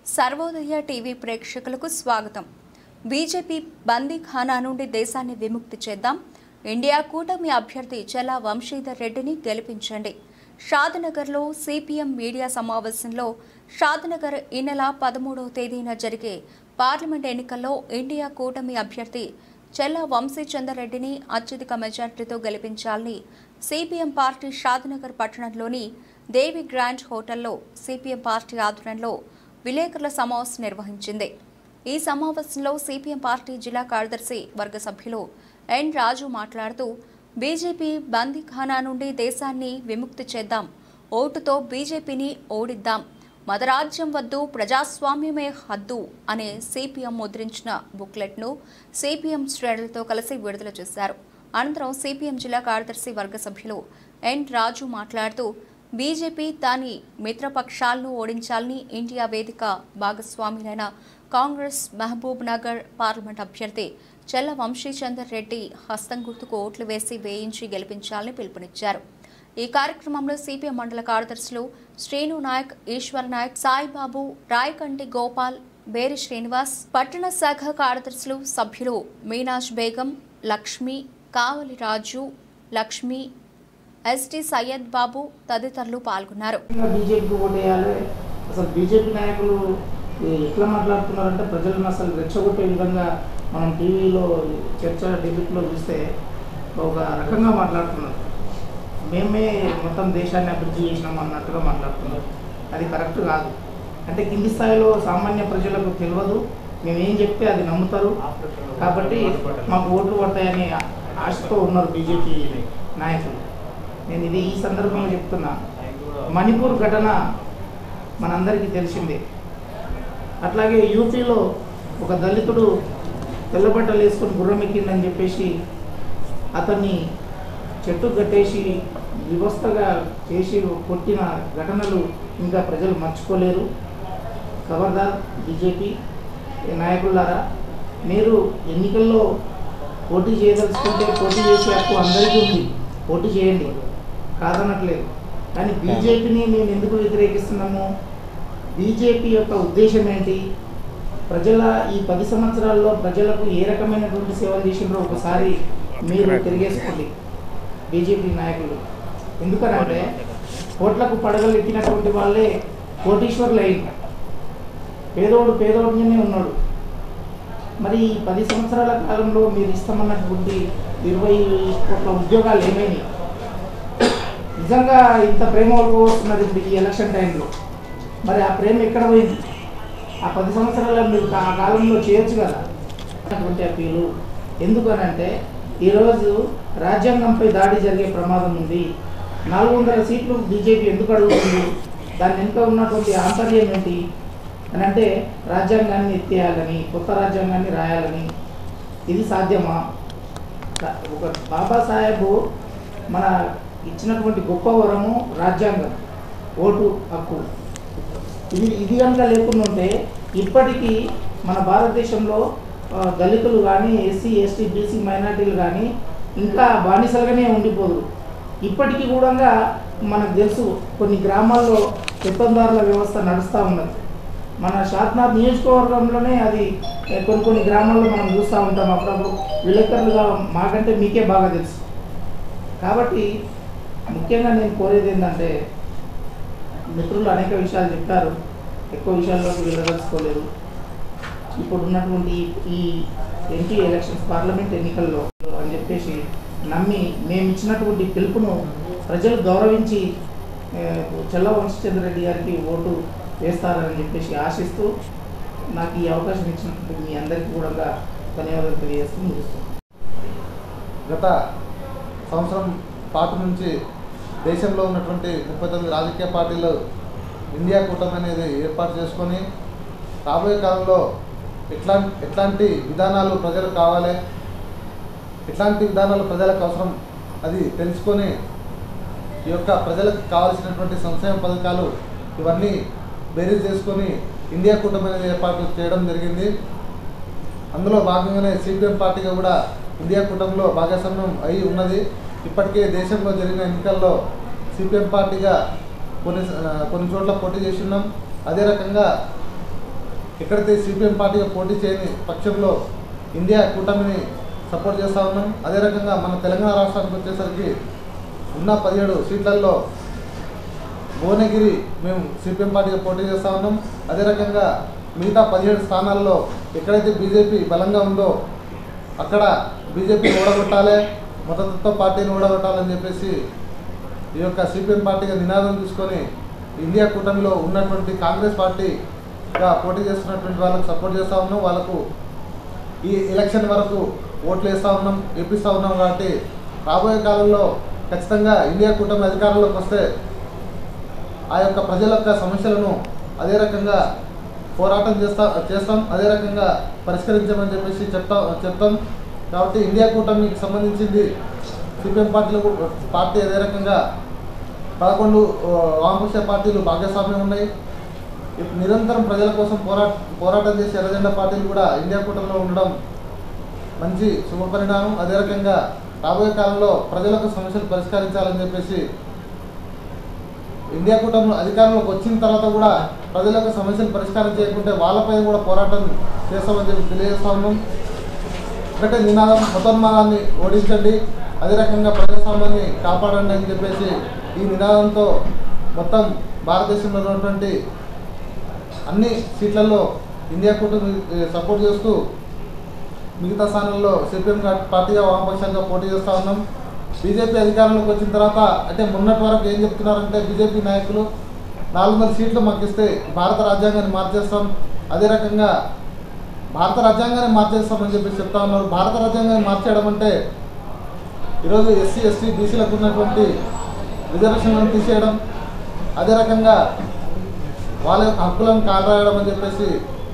Sarvodaya TV ప్రేక్షకులకు స్వాగతం. BJP బందీఖానా నుండి దేశాన్ని విముక్తి చేద్దాం. ఇండియా కూటమి అభ్యర్థి చెల్లా వంశీధర్ రెడ్డిని గెలిపించండి. షాద్నగర్లో సిపిఎం మీడియా సమావేశంలో షాద్నగర్ ఈ నెల 13వ తేదీన జరిగే పార్లమెంట్ ఎన్నికల్లో ఇండియా కూటమి అభ్యర్థి చెల్లా వంశీచందర్ రెడ్డిని అత్యధిక మెజార్టీతో గెలిపించాలని సిపిఎం పార్టీ షాద్నగర్ పట్టణంలోని దేవి గ్రాండ్ హోటల్లో సిపిఎం పార్టీ ఆధ్వర్యంలో విలేకరుల సమావేశం నిర్వహించింది. ఈ సమావేశంలో సిపిఎం పార్టీ జిల్లా కార్యదర్శి వర్గ సభ్యులు ఎన్ రాజు మాట్లాడుతూ బీజేపీ బందీఖానా నుండి దేశాన్ని విముక్తి చేద్దాం, ఓటుతో బీజేపీని ఓడిద్దాం, మతరాజ్యం వద్దు, ప్రజాస్వామ్యమే హద్దు అనే సిపిఎం ముద్రించిన బుక్లెట్ను సిపిఎం శ్రేణులతో కలిసి విడుదల చేశారు. అనంతరం సిపిఎం జిల్లా కార్యదర్శి వర్గ సభ్యులు ఎన్ రాజు మాట్లాడుతూ బీజేపీ దాని మిత్రపక్షాలను ఓడించాలని ఇండియా వేదిక భాగస్వాములైన కాంగ్రెస్ మహబూబ్ నగర్ పార్లమెంట్ అభ్యర్థి చెల్లా వంశీచందర్ రెడ్డి హస్తం గుర్తుకు ఓట్లు వేసి వేయించి గెలిపించాలని పిలుపునిచ్చారు. ఈ కార్యక్రమంలో సిపిఎం మండల కార్యదర్శులు శ్రీను నాయక్, ఈశ్వర్ నాయక్, సాయిబాబు, రాయకంటి గోపాల్, బేరి శ్రీనివాస్, పట్టణ శాఖ కార్యదర్శులు సభ్యులు మీనాజ్ బేగం, లక్ష్మి, కావలి రాజు, లక్ష్మి, ఎస్టీ సయ్యద్ బాబు తదితరులు పాల్గొన్నారు. బీజేపీ నాయకులు ఎట్లా మాట్లాడుతున్నారంటే ప్రజలను అసలు రెచ్చగొట్టే విధంగా మనం టీవీలో చర్చ డిబేట్లో చూస్తే ఒక రకంగా మాట్లాడుతున్నారు. మేమే మొత్తం దేశాన్ని అభివృద్ధి చేసినాం అన్నట్టుగా మాట్లాడుతున్నారు. అది కరెక్ట్ కాదు. అంటే కింది స్థాయిలో సామాన్య ప్రజలకు తెలియదు, మేమేం చెప్తే అది నమ్ముతారు. కాబట్టి మాకు ఓట్లు పడతాయని ఆశతో ఉన్నారు బీజేపీ నాయకులు. నేను ఇది ఈ సందర్భంలో చెప్తున్నా. మణిపూర్ ఘటన మనందరికీ తెలిసిందే. అట్లాగే యూపీలో ఒక దళితుడు తెల్లబట్టలు వేసుకొని గుర్రం ఎక్కిందని చెప్పేసి అతన్ని చెట్టు కట్టేసి వ్యవస్థగా చేసి కొట్టిన ఘటనలు ఇంకా ప్రజలు మర్చిపోలేరు. ఖబర్దార్ బీజేపీ నాయకులారా, మీరు ఎన్నికల్లో పోటీ చేయదలుచుకుంటే పోటీ చేసే హక్కు అందరికీ ఉంది, పోటీ చేయండి, కాదనట్లేదు. కానీ బీజేపీని మేము ఎందుకు వ్యతిరేకిస్తున్నాము? బీజేపీ యొక్క ఉద్దేశం ఏంటి? ప్రజల ఈ 10 సంవత్సరాల్లో ప్రజలకు ఏ రకమైనటువంటి సేవలు చేసిండ్రో ఒకసారి మీరు తిరిగేసుకోండి బీజేపీ నాయకులు. ఎందుకనంటే కోట్లకు పడగలు ఎక్కినటువంటి వాళ్ళే కోటీశ్వర్లు అయింది. పేదోడుగానే ఉన్నాడు. మరి ఈ 10 సంవత్సరాల కాలంలో మీరు ఇస్తామన్నటువంటి 20 కోట్ల ఉద్యోగాలు ఏమైనాయి? నిజంగా ఇంత ప్రేమ వస్తున్నది ఇప్పుడు ఈ ఎలక్షన్ టైంలో. మరి ఆ ప్రేమ ఎక్కడ పోయింది? ఆ 10 సంవత్సరాల మీరు ఆ కాలంలో చేయొచ్చు కదా అటువంటి అప్పీలు. ఎందుకనంటే ఈరోజు రాజ్యాంగంపై దాడి జరిగే ప్రమాదం ఉంది. 400 సీట్లు బీజేపీ ఎందుకు అడుగుతుంది? దాని వెనుక ఉన్నటువంటి ఆంతర్యం ఏంటి అని అంటే రాజ్యాంగాన్ని ఎత్తేయాలని, కొత్త రాజ్యాంగాన్ని రాయాలని. ఇది సాధ్యమా? ఒక బాబాసాహెబ్ మన ఇచ్చినటువంటి గొప్ప వరము రాజ్యాంగం, ఓటు హక్కు. ఇది కనుక లేకుండా ఉంటే ఇప్పటికీ మన భారతదేశంలో దళితులు కానీ, ఎస్సీ, ఎస్టీ, బీసీ మైనార్టీలు కానీ ఇంకా బానిసలుగానే ఉండిపోదు. ఇప్పటికీ కూడా మనకు తెలుసు కొన్ని గ్రామాల్లో పెత్తందారుల వ్యవస్థ నడుస్తూ ఉన్నది. మన షాద్నగర్ నియోజకవర్గంలోనే అది కొన్ని గ్రామాల్లో మనం చూస్తూ ఉంటాం. అప్పుడప్పుడు విలేకరులుగా మాకంటే మీకే బాగా తెలుసు. కాబట్టి ముఖ్యంగా నేను కోరేది ఏంటంటే, మిత్రులు అనేక విషయాలు చెప్పారు, ఎక్కువ విషయాల్లోకి వెళ్ళదలుచుకోలేదు. ఇప్పుడు ఉన్నటువంటి ఈ ఎంపీ ఎలక్షన్స్, పార్లమెంట్ ఎన్నికల్లో అని చెప్పేసి నమ్మి మేము ఇచ్చినటువంటి పిలుపును ప్రజలు గౌరవించి చెల్లా వంశీచందర్ రెడ్డి గారికి ఓటు వేస్తారని చెప్పేసి ఆశిస్తూ నాకు ఈ అవకాశం ఇచ్చినటువంటి మీ అందరికీ కూడా ధన్యవాదాలు తెలియజేస్తూ ముగిస్తాను. గత సంవత్సరం పాటు నుంచి దేశంలో ఉన్నటువంటి 39 రాజకీయ పార్టీలు ఇండియా కూటమి అనేది ఏర్పాటు చేసుకొని రాబోయే కాలంలో ఎట్లాంటి విధానాలు ప్రజలకు కావాలి, ఎట్లాంటి విధానాలు ప్రజలకు అవసరం అది తెలుసుకొని ఈ యొక్క ప్రజలకు కావాల్సినటువంటి సంక్షేమ పథకాలు ఇవన్నీ బేరీజ్ చేసుకొని ఇండియా కూటమి అనేది ఏర్పాటు చేయడం జరిగింది. అందులో భాగంగానే సిపిఎం పార్టీగా కూడా ఇండియా కూటమిలో భాగస్వామ్యం అయి ఉన్నది. ఇప్పటికే దేశంలో జరిగిన ఎన్నికల్లో సిపిఎం పార్టీగా కొన్ని చోట్ల పోటీ చేస్తున్నాం. అదే రకంగా ఎక్కడైతే సిపిఎం పార్టీగా పోటీ చేయని పక్షంలో ఇండియా కూటమిని సపోర్ట్ చేస్తూ ఉన్నాం. అదే రకంగా మన తెలంగాణ రాష్ట్రానికి వచ్చేసరికి ఉన్న 17 సీట్లలో భువనగిరి మేము సిపిఎం పార్టీగా పోటీ చేస్తూ ఉన్నాం. అదే రకంగా మిగతా 17 స్థానాల్లో ఎక్కడైతే బీజేపీ బలంగా ఉందో అక్కడ బీజేపీని ఓడగొట్టాలి, మతతత్వ పార్టీని ఓడగొట్టాలని చెప్పేసి ఈ యొక్క సిపిఎం పార్టీగా నినాదం తీసుకొని ఇండియా కూటమిలో ఉన్నటువంటి కాంగ్రెస్ పార్టీగా పోటీ చేస్తున్నటువంటి వాళ్ళకు సపోర్ట్ చేస్తూ ఉన్నాం. వాళ్ళకు ఈ ఎలక్షన్ వరకు ఓట్లు వేస్తూ ఉన్నాం, గెలిపిస్తూ ఉన్నాం. కాబట్టి రాబోయే కాలంలో ఖచ్చితంగా ఇండియా కూటమి అధికారంలోకి వస్తే ఆ యొక్క ప్రజల యొక్క సమస్యలను అదే రకంగా పోరాటం చేస్తాం, అదే రకంగా పరిష్కరించామని చెప్పేసి చెప్తాం. కాబట్టి ఇండియా కూటమికి సంబంధించింది సిపిఎం పార్టీ అదే రకంగా 11 వామపక్ష పార్టీలు భాగస్వామ్యం ఉన్నాయి. నిరంతరం ప్రజల కోసం పోరాటం చేసే ఎర్రజెండా పార్టీలు కూడా ఇండియా కూటమిలో ఉండడం మంచి శుభపరిణామం. అదే రకంగా రాబోయే కాలంలో ప్రజలకు సమస్యలు పరిష్కరించాలని చెప్పేసి ఇండియా కూటమి అధికారంలోకి వచ్చిన తర్వాత కూడా ప్రజలకు సమస్యలు పరిష్కారం చేయకుంటే వాళ్ళపై కూడా పోరాటం చేస్తామని చెప్పి తెలియజేస్తా ఉన్నాం. ఒకటే నినాదం, మతోన్మాదాన్ని ఓడించండి, అదే రకంగా ప్రజాస్వామ్యాన్ని కాపాడండి అని చెప్పేసి ఈ నినాదంతో మొత్తం భారతదేశంలో ఉన్నటువంటి అన్ని సీట్లలో ఇండియా కూటమి సపోర్ట్ చేస్తూ మిగతా స్థానాల్లో సిపిఎం పార్టీగా వామపక్షంగా పోటీ చేస్తూ ఉన్నాం. బీజేపీ అధికారంలోకి వచ్చిన తర్వాత అంటే మొన్నటి వరకు ఏం చెప్తున్నారంటే బీజేపీ నాయకులు 400 సీట్లు మాకు ఇస్తే భారత రాజ్యాంగాన్ని మార్చేస్తాం, అదే రకంగా భారత రాజ్యాంగాన్ని మార్చేస్తామని చెప్పి చెప్తా ఉన్నారు. భారత రాజ్యాంగాన్ని మార్చేయడం అంటే ఈరోజు ఎస్సీ ఎస్టీ బీసీలకు ఉన్నటువంటి రిజర్వేషన్లను తీసేయడం, అదే రకంగా వాళ్ళ యొక్క హక్కులను కాలరాయడం అని చెప్పేసి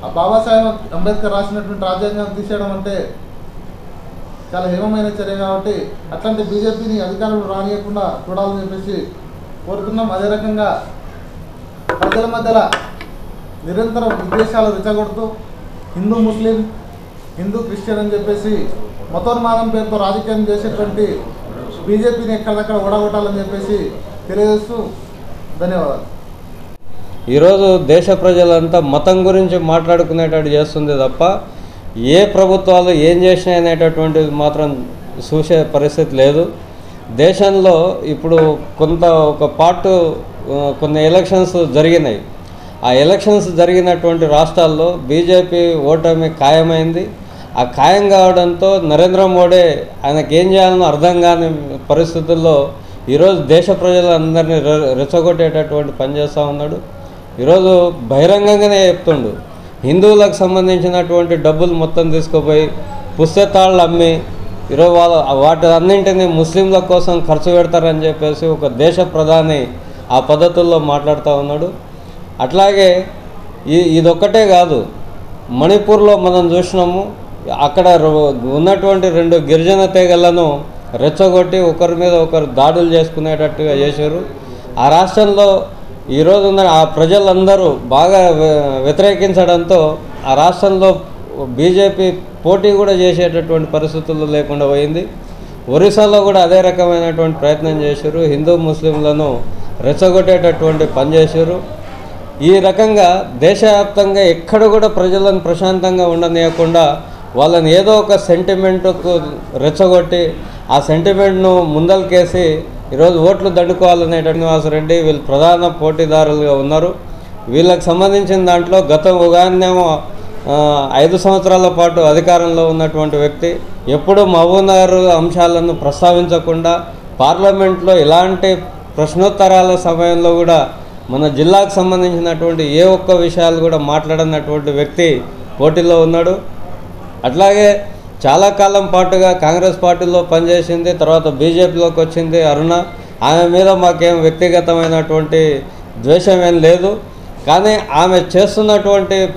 ఆ బాబాసాహెబ్ అంబేద్కర్ రాసినటువంటి రాజ్యాంగాన్ని తీసేయడం అంటే చాలా హేమమైన చర్య. కాబట్టి అట్లాంటి బీజేపీని అధికారంలో రానియకుండా చూడాలని చెప్పేసి కోరుతున్నాం. అదే రకంగా ప్రజల మధ్యలో నిరంతరం విద్వేషాలు రెచ్చగొడుతూ హిందూ ముస్లిం, హిందూ క్రిస్టియన్ అని చెప్పేసి మతోన్మాదం పేరుతో రాజకీయం చేసేటువంటి బీజేపీని ఎక్కడిదక్కడ ఓడగొట్టాలని చెప్పేసి తెలియజేస్తూ ధన్యవాదాలు. ఈరోజు దేశ ప్రజలంతా మతం గురించి మాట్లాడుకునేటట్టు చేస్తుంది తప్ప ఏ ప్రభుత్వాలు ఏం చేసినాయి అనేటటువంటిది మాత్రం చూసే పరిస్థితి లేదు. దేశంలో ఇప్పుడు కొన్ని ఎలక్షన్స్ జరిగినాయి. ఆ ఎలక్షన్స్ జరిగినటువంటి రాష్ట్రాల్లో బీజేపీ ఓటమి ఖాయమైంది. ఆ ఖాయం కావడంతో నరేంద్ర మోడీ ఆయనకి ఏం చేయాలనో అర్థం కాని పరిస్థితుల్లో ఈరోజు దేశ ప్రజలందరినీ రెచ్చగొట్టేటటువంటి పని చేస్తూ ఉన్నాడు. ఈరోజు బహిరంగంగానే చెప్తుండు, హిందువులకు సంబంధించినటువంటి డబ్బులు మొత్తం తీసుకుపోయి పుస్తకాలు అమ్మి ఈరోజు వాటి అన్నింటినీ ముస్లింల కోసం ఖర్చు పెడతారని చెప్పేసి ఒక దేశ ప్రధాని ఆ పద్ధతుల్లో మాట్లాడుతూ ఉన్నాడు. అట్లాగే ఇదొక్కటే కాదు, మణిపూర్లో మనం చూసినాము, అక్కడ ఉన్నటువంటి 2 గిరిజన తెగలను రెచ్చగొట్టి ఒకరి మీద ఒకరు దాడులు చేసుకునేటట్టుగా చేశారు. ఆ రాష్ట్రంలో ఈరోజు ఆ ప్రజలందరూ బాగా వ్యతిరేకించడంతో ఆ రాష్ట్రంలో బీజేపీ పోటీ కూడా చేసేటటువంటి పరిస్థితుల్లో లేకుండా పోయింది. ఒరిస్సాలో కూడా అదే రకమైనటువంటి ప్రయత్నం చేశారు, హిందూ ముస్లింలను రెచ్చగొట్టేటటువంటి పని చేశారు. ఈ రకంగా దేశవ్యాప్తంగా ఎక్కడ కూడా ప్రజలను ప్రశాంతంగా ఉండనీయకుండా వాళ్ళని ఏదో ఒక సెంటిమెంట్కు రెచ్చగొట్టి ఆ సెంటిమెంట్ను ముందలకేసి ఈరోజు ఓట్లు దండుకోవాలనేటువంటి శ్రీనివాసరెడ్డి వీళ్ళు ప్రధాన పోటీదారులుగా ఉన్నారు. వీళ్ళకి సంబంధించిన దాంట్లో గత ఉగానేమో 5 సంవత్సరాల పాటు అధికారంలో ఉన్నటువంటి వ్యక్తి ఎప్పుడూ మహబూబ్నగర్ అంశాలను ప్రస్తావించకుండా పార్లమెంట్లో ఇలాంటి ప్రశ్నోత్తరాల సమయంలో కూడా మన జిల్లాకు సంబంధించినటువంటి ఏ ఒక్క విషయాలు కూడా మాట్లాడనటువంటి వ్యక్తి పోటీలో ఉన్నాడు. అట్లాగే చాలా కాలం పాటుగా కాంగ్రెస్ పార్టీలో పనిచేసింది, తర్వాత బీజేపీలోకి వచ్చింది అరుణ. ఆమె మీద మాకేం వ్యక్తిగతమైనటువంటి ద్వేషం ఏం లేదు. కానీ ఆమె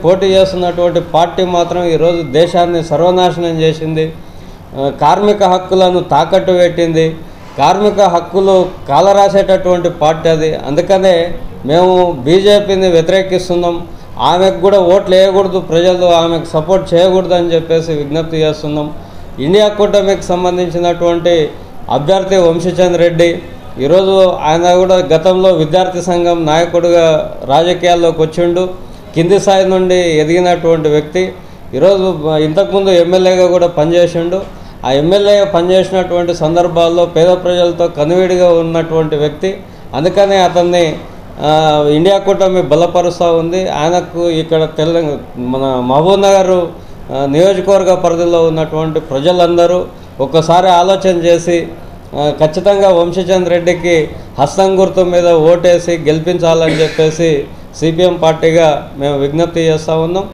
పోటీ చేస్తున్నటువంటి పార్టీ మాత్రం ఈరోజు దేశాన్ని సర్వనాశనం చేసింది, కార్మిక హక్కులను తాకట్టు పెట్టింది, కార్మిక హక్కులు కాలరాసేటటువంటి పార్టీ అది. అందుకనే మేము బీజేపీని వ్యతిరేకిస్తున్నాం. ఆమెకు కూడా ఓట్లు వేయకూడదు, ప్రజలు ఆమెకు సపోర్ట్ చేయకూడదు అని చెప్పేసి విజ్ఞప్తి చేస్తున్నాం. ఇండియా కూటమికి సంబంధించినటువంటి అభ్యర్థి వంశీచంద్ర రెడ్డి ఈరోజు ఆయన కూడా గతంలో విద్యార్థి సంఘం నాయకుడిగా రాజకీయాల్లోకి వచ్చిండు. కింది స్థాయి నుండి ఎదిగినటువంటి వ్యక్తి. ఈరోజు ఇంతకుముందు ఎమ్మెల్యేగా కూడా పనిచేసిండు. ఆ ఎమ్మెల్యేగా పనిచేసినటువంటి సందర్భాల్లో పేద ప్రజలతో కనువిడిగా ఉన్నటువంటి వ్యక్తి. అందుకనే అతన్ని ఇండియా కూటమి బలపరుస్తూ ఉంది. ఆయనకు ఇక్కడ మన మహబూబ్ నగర్ నియోజకవర్గ పరిధిలో ఉన్నటువంటి ప్రజలందరూ ఒక్కసారి ఆలోచన చేసి ఖచ్చితంగా వంశీచంద్ రెడ్డికి హస్తం గుర్తు మీద ఓటేసి గెలిపించాలని చెప్పేసి సిపిఎం పార్టీగా మేము విజ్ఞప్తి చేస్తూ ఉన్నాం.